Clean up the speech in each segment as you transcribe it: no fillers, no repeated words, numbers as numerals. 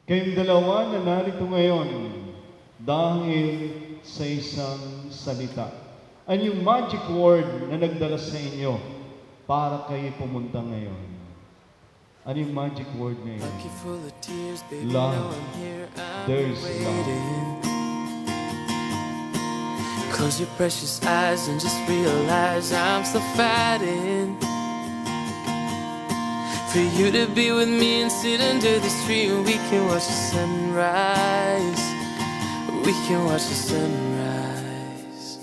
Kayong dalawa na narito ngayon dahil sa isang salita. Ano yung magic word na nagdala sa inyo para kayo pumunta ngayon? Ano yung magic word ngayon? Love. There's love. Close your precious eyes and just realize I'm still fighting for you to be with me and sit under this tree and we can watch the sunrise. We can watch the sunrise.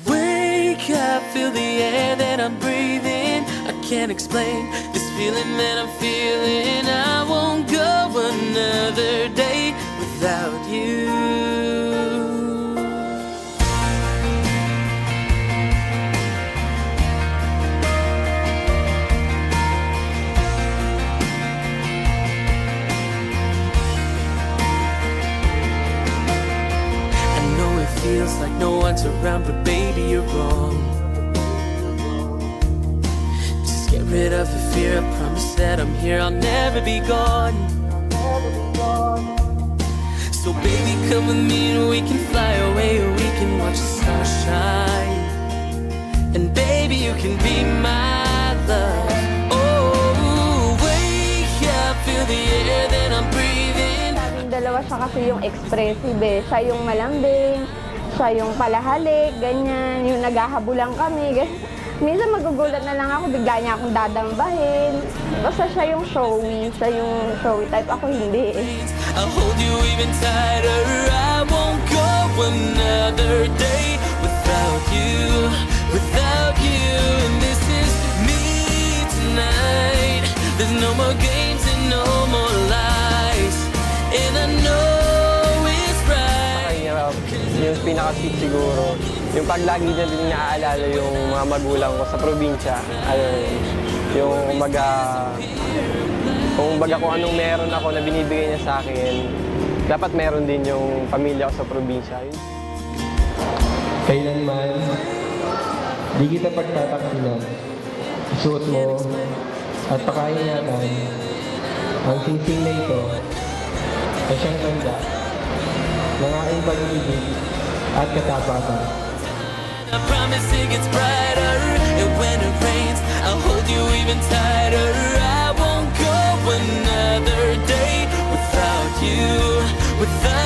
Wake up, feel the air that I'm breathing. I can't explain this feeling that I'm feeling. I won't go another day without you. Feels like no one's around, but baby, you're wrong. Just get rid of the fear, I promise that I'm here, I'll never be gone. So baby, come with me and we can fly away, or we can watch the stars shine. And baby, you can be my love. Oh, wake up, feel the air that I'm breathing. Kaming dalawa siya kasi yung expressive eh. Siya yung malambing, siya yung palahalik, ganyan. Yung naghahabulan kami. Minsan magugulat na lang ako, bigla niya akong dadambahin. Basta siya yung showy type. Ako hindi eh. I'll hold you even tighter. I won't go another day without you, without you. And this is me tonight. There's no more games and no more lies. And I know yung pinaka-sweet siguro, yung pag lagi na din naaalala yung mga magulang ko sa probinsya. Ano, yung kumbaga kung anong meron ako na binibigay niya sa akin, dapat meron din yung pamilya ko sa probinsya. Kailanman, di kita pagtatakilan. Isuot mo at pakaingatan ang singsing na ito na siyang tanda ng aking pag-ibig at katapatan. I promise it gets brighter, and when it rains, I'll hold you even tighter. I won't go another day without you, without